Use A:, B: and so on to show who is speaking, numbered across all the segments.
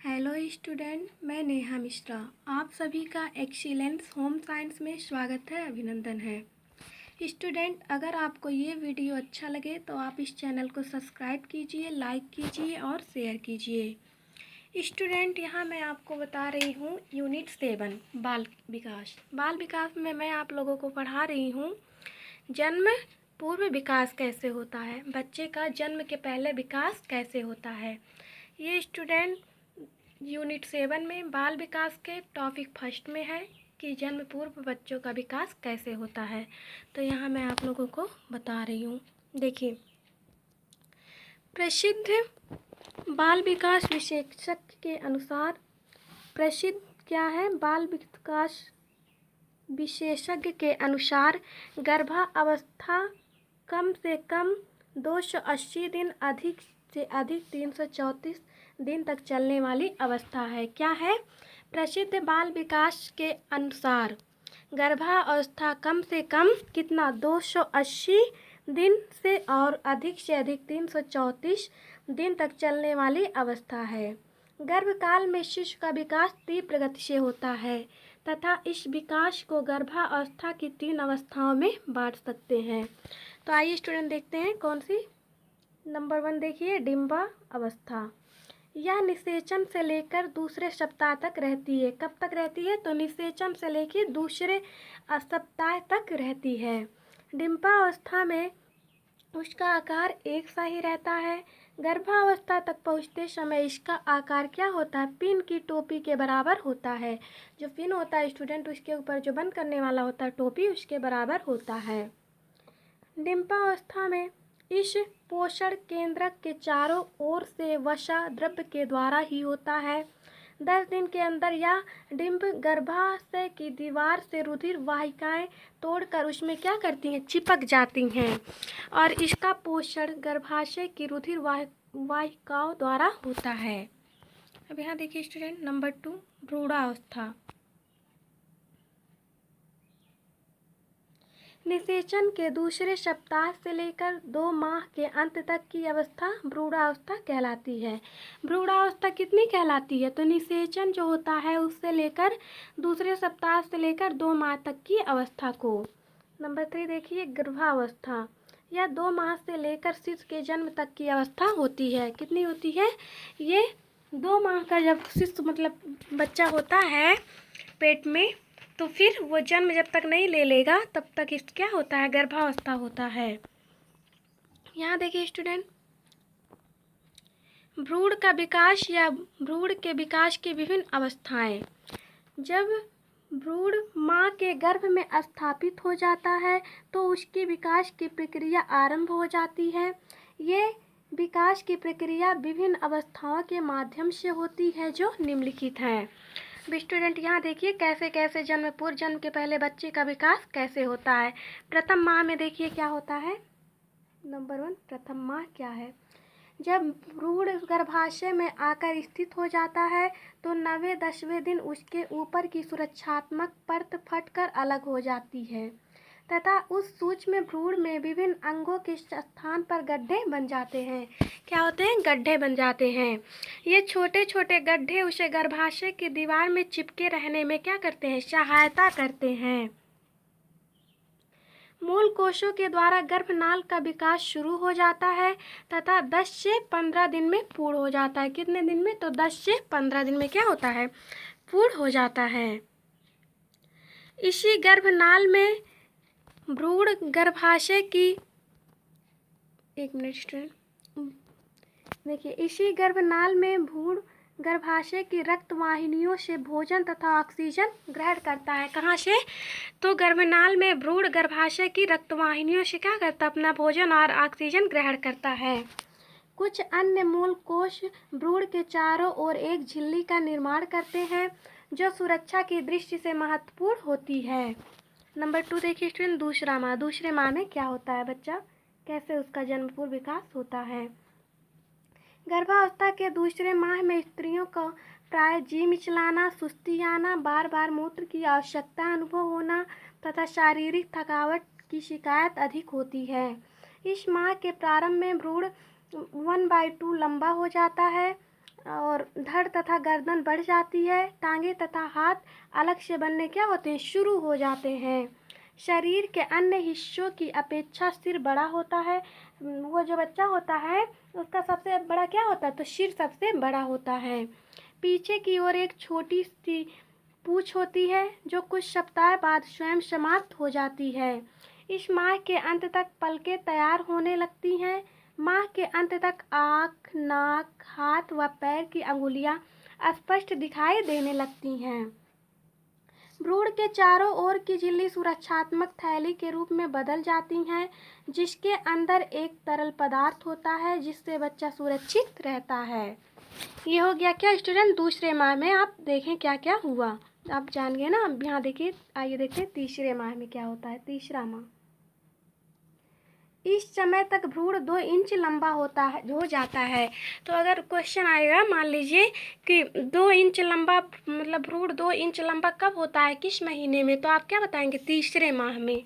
A: Hello student, मैं नेहा मिश्रा। आप सभी का एक्सीलेंस होम साइंस में स्वागत है, अभिनंदन है। स्टूडेंट, अगर आपको ये वीडियो अच्छा लगे तो आप इस चैनल को सब्सक्राइब कीजिए, लाइक कीजिए और शेयर कीजिए। स्टूडेंट, यहाँ मैं आपको बता रही हूँ यूनिट 7 बाल विकास। बाल विकास में मैं आप लोगों को पढ़ा रही हूँ जन्म पूर्व विकास कैसे होता है, बच्चे का जन्म के पहले विकास कैसे होता है। ये स्टूडेंट यूनिट 7 में बाल विकास के टॉपिक फर्स्ट में है कि जन्म पूर्व बच्चों का विकास कैसे होता है। तो यहाँ मैं आप लोगों को बता रही हूँ। देखिए, प्रसिद्ध बाल विकास विशेषज्ञ के अनुसार, प्रसिद्ध क्या है, बाल विकास विशेषज्ञ के अनुसार गर्भावस्था कम से कम 280 दिन, अधिक से अधिक 334 दिन तक चलने वाली अवस्था है। क्या है? प्रसिद्ध बाल विकास के अनुसार गर्भावस्था कम से कम कितना 280 दिन से और अधिक से अधिक 334 दिन तक चलने वाली अवस्था है। गर्भकाल में शिशु का विकास तीव्र गति से होता है तथा इस विकास को गर्भावस्था की 3 अवस्थाओं में बांट सकते हैं। तो आइए स्टूडेंट देखते हैं कौन सी। नंबर 1 देखिए, डिंबा अवस्था। यह निषेचन से लेकर दूसरे सप्ताह तक रहती है। कब तक रहती है? तो निषेचन से लेकर दूसरे सप्ताह तक रहती है। डिंबा अवस्था में उसका आकार एक सा ही रहता है। गर्भावस्था तक पहुँचते समय इसका आकार क्या होता है? पिन की टोपी के बराबर होता है। जो पिन होता है स्टूडेंट, उसके ऊपर जो बंद करने वाला होता है टोपी, उसके बराबर होता है। डिंबावस्था में इस पोषण केंद्रक के चारों ओर से वसा द्रव्य के द्वारा ही होता है। 10 दिन के अंदर यह डिंब गर्भाशय की दीवार से रुधिर वाहिकाएं तोड़कर उसमें क्या करती हैं? चिपक जाती हैं और इसका पोषण गर्भाशय की रुधिर वाहिकाओं द्वारा होता है। अब यहाँ देखिए स्टूडेंट, नंबर 2 भ्रूणावस्था। निषेचन के दूसरे सप्ताह से लेकर 2 माह के अंत तक की अवस्था भ्रूणावस्था कहलाती है। भ्रूणावस्था कितनी कहलाती है? तो निषेचन जो होता है उससे लेकर दूसरे सप्ताह से लेकर 2 माह तक की अवस्था को। नंबर 3 देखिए, गर्भावस्था। यह 2 माह से लेकर शिशु के जन्म तक की अवस्था होती है। कितनी होती है? ये 2 माह का जब शिशु मतलब बच्चा होता है पेट में, तो फिर वो जन्म जब तक नहीं ले लेगा तब तक इस क्या होता है? गर्भावस्था होता है। यहाँ देखिए स्टूडेंट, भ्रूण का विकास या भ्रूण के विकास की विभिन्न अवस्थाएं। जब भ्रूण माँ के गर्भ में स्थापित हो जाता है तो उसकी विकास की प्रक्रिया आरंभ हो जाती है। ये विकास की प्रक्रिया विभिन्न अवस्थाओं के माध्यम से होती है जो निम्नलिखित हैं। स्टूडेंट यहाँ देखिए कैसे कैसे जन्म पूर्व, जन्म के पहले बच्चे का विकास कैसे होता है। प्रथम माह में देखिए क्या होता है। नंबर 1 प्रथम माह क्या है? जब भ्रूण गर्भाशय में आकर स्थित हो जाता है तो 9वें-10वें दिन उसके ऊपर की सुरक्षात्मक परत फटकर अलग हो जाती है तथा उस सूक्ष्म भ्रूण में विभिन्न अंगों के स्थान पर गड्ढे बन जाते हैं। क्या होते हैं? गड्ढे बन जाते हैं। ये छोटे छोटे गड्ढे उसे गर्भाशय की दीवार में चिपके रहने में क्या करते हैं? सहायता करते हैं। मूल कोशों के द्वारा गर्भनाल का विकास शुरू हो जाता है तथा 10 से 15 दिन में पूर्ण हो जाता है। कितने दिन में? तो 10 से 15 दिन में क्या होता है? पूर्ण हो जाता है। इसी गर्भनाल में भ्रूण गर्भाशय की, एक मिनट स्टूडेंट, देखिए, इसी गर्भनाल में भ्रूण गर्भाशय की रक्त वाहिनियों से भोजन तथा ऑक्सीजन ग्रहण करता है। कहाँ से? तो गर्भनाल में भ्रूण गर्भाशय की रक्त वाहिनियों से क्या करता है? अपना भोजन और ऑक्सीजन ग्रहण करता है। कुछ अन्य मूल कोश भ्रूण के चारों ओर एक झिल्ली का निर्माण करते हैं जो सुरक्षा की दृष्टि से महत्वपूर्ण होती है। नंबर 2 देखिए स्टूडेंट, दूसरा माह। दूसरे माह में क्या होता है बच्चा? कैसे उसका जन्म पूर्व विकास होता है? गर्भावस्था के दूसरे माह में स्त्रियों को प्राय जी मिचलाना, सुस्ती आना, बार बार मूत्र की आवश्यकता अनुभव होना तथा शारीरिक थकावट की शिकायत अधिक होती है। इस माह के प्रारंभ में भ्रूण 1/2 लंबा हो जाता है और धड़ तथा गर्दन बढ़ जाती है। टांगे तथा हाथ अलग से बनने क्या होते हैं, शुरू हो जाते हैं। शरीर के अन्य हिस्सों की अपेक्षा सिर बड़ा होता है। वो जो बच्चा होता है उसका सबसे बड़ा क्या होता है, तो सिर सबसे बड़ा होता है। पीछे की ओर एक छोटी सी पूंछ होती है जो कुछ सप्ताह बाद स्वयं समाप्त हो जाती है। इस माह के अंत तक पलकें तैयार होने लगती हैं। माह के अंत तक आँख, नाक, हाथ व पैर की अंगुलियां स्पष्ट दिखाई देने लगती हैं। भ्रूण के चारों ओर की झिल्ली सुरक्षात्मक थैली के रूप में बदल जाती हैं, जिसके अंदर एक तरल पदार्थ होता है जिससे बच्चा सुरक्षित रहता है। ये हो गया क्या स्टूडेंट, दूसरे माह में आप देखें क्या क्या हुआ, आप जान गए ना। अब यहाँ देखिए, आइए देखिए तीसरे माह में क्या होता है। तीसरा माह, इस समय तक भ्रूण 2 इंच लंबा होता है, हो जाता है। तो अगर क्वेश्चन आएगा, मान लीजिए कि 2 इंच लंबा, मतलब भ्रूण 2 इंच लंबा कब होता है, किस महीने में, तो आप क्या बताएंगे, तीसरे माह में।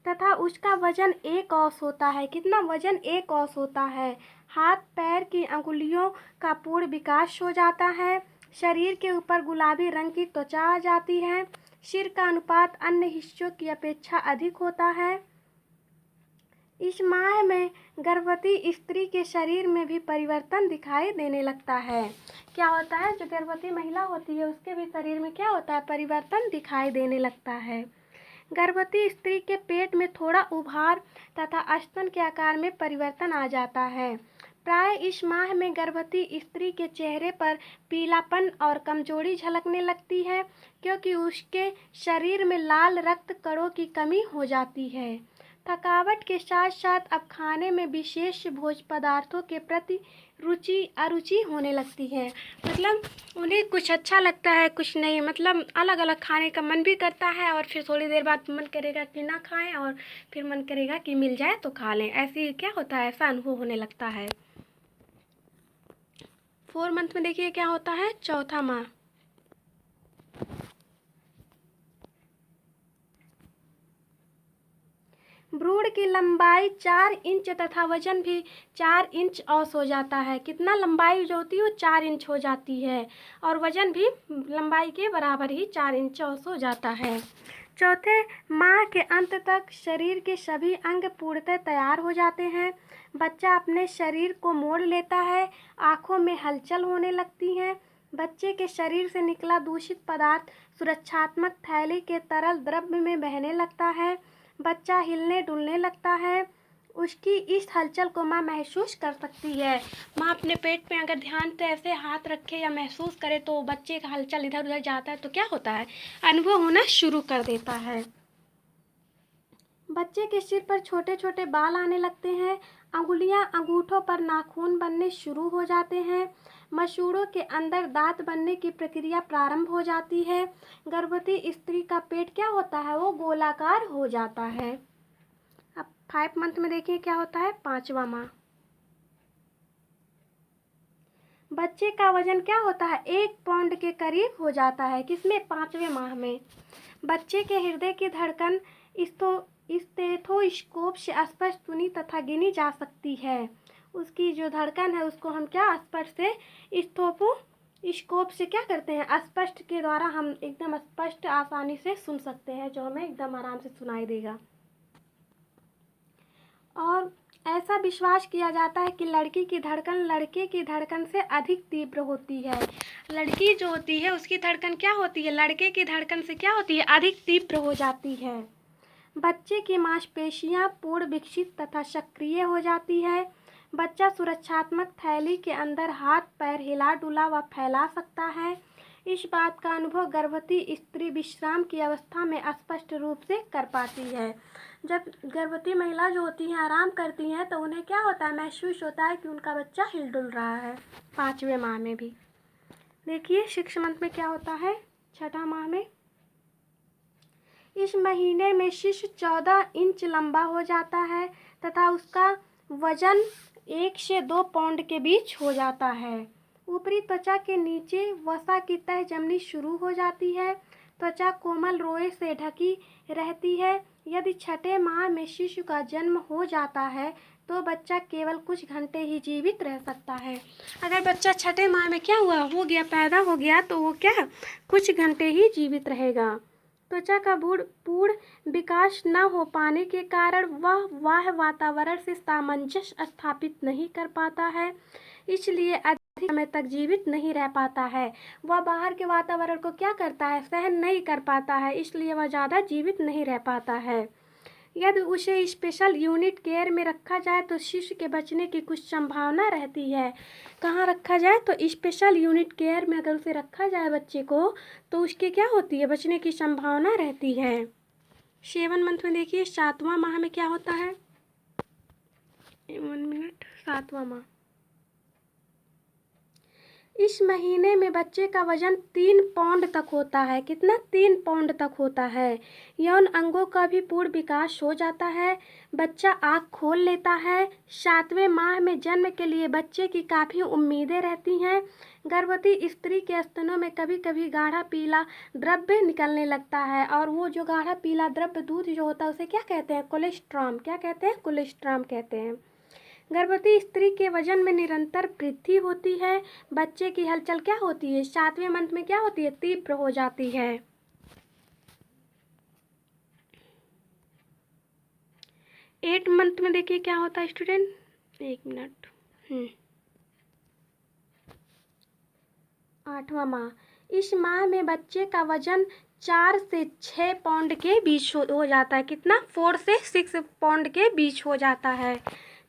A: तथा उसका वजन 1 औंस होता है। कितना वजन, 1 औंस होता है। हाथ पैर की अंगुलियों का पूर्ण विकास हो जाता है। शरीर के ऊपर गुलाबी रंग की त्वचा आ जाती है। सिर का अनुपात अन्य हिस्सों की अपेक्षा अधिक होता है। इस माह में गर्भवती स्त्री के शरीर में भी परिवर्तन दिखाई देने लगता है। क्या होता है, जो गर्भवती महिला होती है उसके भी शरीर में क्या होता है, परिवर्तन दिखाई देने लगता है। गर्भवती स्त्री के पेट में थोड़ा उभार तथा स्तन के आकार में परिवर्तन आ जाता है। प्राय इस माह में गर्भवती स्त्री के चेहरे पर पीलापन और कमजोरी झलकने लगती है, क्योंकि उसके शरीर में लाल रक्त कणों की कमी हो जाती है। थकावट के साथ साथ अब खाने में विशेष भोज्य पदार्थों के प्रति अरुचि होने लगती है। मतलब उन्हें कुछ अच्छा लगता है, कुछ नहीं, मतलब अलग अलग खाने का मन भी करता है, और फिर थोड़ी देर बाद मन करेगा कि ना खाएं, और फिर मन करेगा कि मिल जाए तो खा लें। ऐसे क्या होता है, ऐसा अनुभव होने लगता है। 4 मंथ में देखिए क्या होता है, चौथा माह। भ्रूण की लंबाई 4 इंच तथा वजन भी 4 इंच औंस हो जाता है। कितना लंबाई जो होती है वो 4 इंच हो जाती है, और वजन भी लंबाई के बराबर ही 4 इंच औंस हो जाता है। चौथे माह के अंत तक शरीर के सभी अंग पूर्णतः तैयार हो जाते हैं। बच्चा अपने शरीर को मोड़ लेता है। आँखों में हलचल होने लगती है। बच्चे के शरीर से निकला दूषित पदार्थ सुरक्षात्मक थैली के तरल द्रव्य में बहने लगता है। बच्चा हिलने डुलने लगता है। उसकी इस हलचल को माँ महसूस कर सकती है। माँ अपने पेट में अगर ध्यान से ऐसे हाथ रखे या महसूस करे तो बच्चे का हलचल इधर उधर जाता है तो क्या होता है, अनुभव होना शुरू कर देता है। बच्चे के सिर पर छोटे छोटे बाल आने लगते हैं। अंगुलियां, अंगूठों पर नाखून बनने शुरू हो जाते हैं। मसूड़ों के अंदर दांत बनने की प्रक्रिया प्रारंभ हो जाती है। गर्भवती स्त्री का पेट क्या होता है, वो गोलाकार हो जाता है। अब 5 मंथ में देखिए क्या होता है, 5वां माह। बच्चे का वजन क्या होता है, 1 पाउंड के करीब हो जाता है। किसमें, 5वें माह में। बच्चे के हृदय की धड़कन स्टेथोस्कोप से स्पष्ट सुनी तथा गिनी जा सकती है। उसकी जो धड़कन है उसको हम क्या, स्पष्ट से स्टेथोस्कोप से क्या करते हैं, स्पष्ट के द्वारा हम एकदम स्पष्ट आसानी से सुन सकते हैं, जो हमें एकदम आराम से सुनाई देगा। और ऐसा विश्वास किया जाता है कि लड़की की धड़कन लड़के की धड़कन से अधिक तीव्र होती है। लड़की जो होती है उसकी धड़कन क्या होती है, लड़के की धड़कन से क्या होती है, अधिक तीव्र हो जाती है। बच्चे की मांसपेशियां पूर्ण विकसित तथा सक्रिय हो जाती है। बच्चा सुरक्षात्मक थैली के अंदर हाथ पैर हिला डुला व फैला सकता है। इस बात का अनुभव गर्भवती स्त्री विश्राम की अवस्था में स्पष्ट रूप से कर पाती है। जब गर्भवती महिला जो होती हैं आराम करती हैं तो उन्हें क्या होता है, महसूस होता है कि उनका बच्चा हिल डुल रहा है। 5वें माह में भी देखिए 6 मंथ में क्या होता है, 6ठा माह में। इस महीने में शिशु 14 इंच लंबा हो जाता है तथा उसका वजन 1 से 2 पाउंड के बीच हो जाता है। ऊपरी त्वचा के नीचे वसा की तह जमनी शुरू हो जाती है। त्वचा कोमल रोए से ढकी रहती है। यदि 6ठे माह में शिशु का जन्म हो जाता है तो बच्चा केवल कुछ घंटे ही जीवित रह सकता है। अगर बच्चा छठे माह में क्या हुआ हो गया पैदा हो गया तो वो क्या कुछ घंटे ही जीवित रहेगा। त्वचा का पूर्ण विकास न हो पाने के कारण वह वातावरण से सामंजस्य स्थापित नहीं कर पाता है, इसलिए अधिक समय तक जीवित नहीं रह पाता है। वह बाहर के वातावरण को क्या करता है, सहन नहीं कर पाता है, इसलिए वह ज़्यादा जीवित नहीं रह पाता है। यदि उसे स्पेशल यूनिट केयर में रखा जाए तो शिशु के बचने की कुछ संभावना रहती है। कहाँ रखा जाए, तो स्पेशल यूनिट केयर में अगर उसे रखा जाए बच्चे को तो उसके क्या होती है, बचने की संभावना रहती है। 7 मंथ में देखिए 7वां माह में क्या होता है, 1 मिनट, 7वां माह। इस महीने में बच्चे का वजन 3 पाउंड तक होता है। कितना, 3 पाउंड तक होता है। यौन अंगों का भी पूर्ण विकास हो जाता है। बच्चा आँख खोल लेता है। 7वें माह में जन्म के लिए बच्चे की काफ़ी उम्मीदें रहती हैं। गर्भवती स्त्री के स्तनों में कभी कभी गाढ़ा पीला द्रव्य निकलने लगता है, और वो जो गाढ़ा पीला द्रव्य दूध जो होता है उसे क्या कहते हैं, कोलेस्ट्रॉम। क्या कहते हैं, कोलेस्ट्रॉम कहते हैं। गर्भवती स्त्री के वजन में निरंतर वृद्धि होती है। बच्चे की हलचल क्या होती है, 7वें मंथ में क्या होती है, तीव्र हो जाती है। 8 मंथ में देखिए क्या होता है स्टूडेंट, 1 मिनट, 8वां माह। इस माह में बच्चे का वजन 4 से 6 पाउंड के बीच हो जाता है। कितना, 4 से 6 पाउंड के बीच हो जाता है।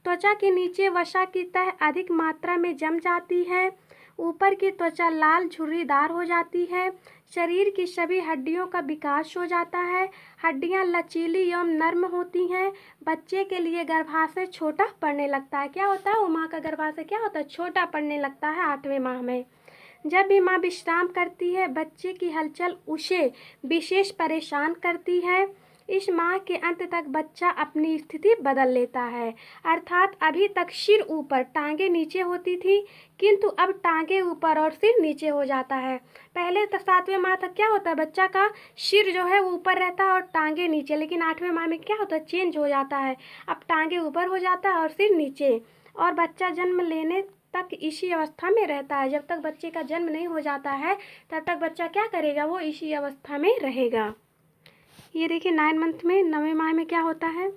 A: त्वचा के नीचे वसा की तह अधिक मात्रा में जम जाती है। ऊपर की त्वचा लाल झुर्रीदार हो जाती है। शरीर की सभी हड्डियों का विकास हो जाता है। हड्डियां लचीली एवं नर्म होती हैं। बच्चे के लिए गर्भाशय छोटा पड़ने लगता है। क्या होता है, वो माँ का गर्भाशय क्या होता है, छोटा पड़ने लगता है 8वें माह में। जब भी माँ विश्राम करती है बच्चे की हलचल उसे विशेष परेशान करती है। इस माह के अंत तक बच्चा अपनी स्थिति बदल लेता है, अर्थात अभी तक सिर ऊपर टांगे नीचे होती थी, किंतु अब टांगे ऊपर और सिर नीचे हो जाता है। पहले तो 7वें माह तक क्या होता है, बच्चा का सिर जो है वो ऊपर रहता है और टांगे नीचे, लेकिन 8वें माह में क्या होता है, चेंज हो जाता है। अब टांगे ऊपर हो जाता है और सिर नीचे, और बच्चा जन्म लेने तक इसी अवस्था में रहता है। जब तक बच्चे का जन्म नहीं हो जाता है तब तक बच्चा क्या करेगा, वो इसी अवस्था में रहेगा। ये देखिए 9 मंथ में, 9वें माह में क्या होता है,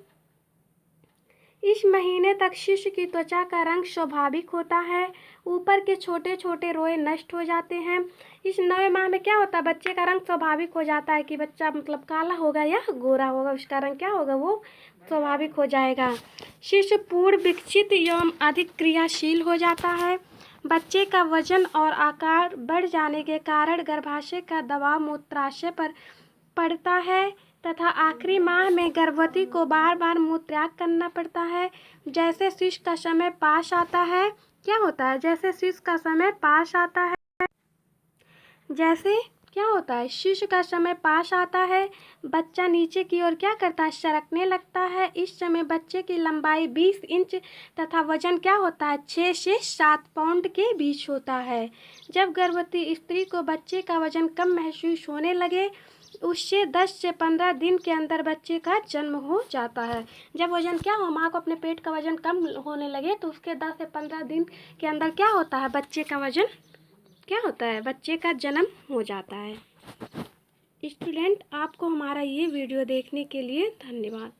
A: इस महीने तक शिशु की त्वचा का रंग स्वाभाविक होता है। ऊपर के छोटे छोटे रोए नष्ट हो जाते हैं। इस 9वें माह में क्या होता है, बच्चे का रंग स्वाभाविक हो जाता है कि बच्चा मतलब काला होगा या गोरा होगा, उसका रंग क्या होगा, वो स्वाभाविक हो जाएगा। शिशु पूर्ण विकसित एवं अधिक क्रियाशील हो जाता है। बच्चे का वजन और आकार बढ़ जाने के कारण गर्भाशय का दबाव मूत्राशय पर पड़ता है तथा आखिरी माह में गर्भवती को बार बार मूत्रत्याग करना पड़ता है। जैसे शिशु का समय पास आता है, क्या होता है, जैसे शिशु का समय पास आता है, जैसे क्या होता है, शिशु का समय पास आता है, बच्चा नीचे की ओर क्या करता है, सरकने लगता है। इस समय बच्चे की लंबाई 20 इंच तथा वजन क्या होता है, 6 से 7 पाउंड के बीच होता है। जब गर्भवती स्त्री को बच्चे का वजन कम महसूस होने लगे उससे 10 से 15 दिन के अंदर बच्चे का जन्म हो जाता है। जब वजन क्या हो, माँ को अपने पेट का वजन कम होने लगे तो उसके 10 से 15 दिन के अंदर क्या होता है, बच्चे का वजन क्या होता है, बच्चे का जन्म हो जाता है। स्टूडेंट, आपको हमारा ये वीडियो देखने के लिए धन्यवाद।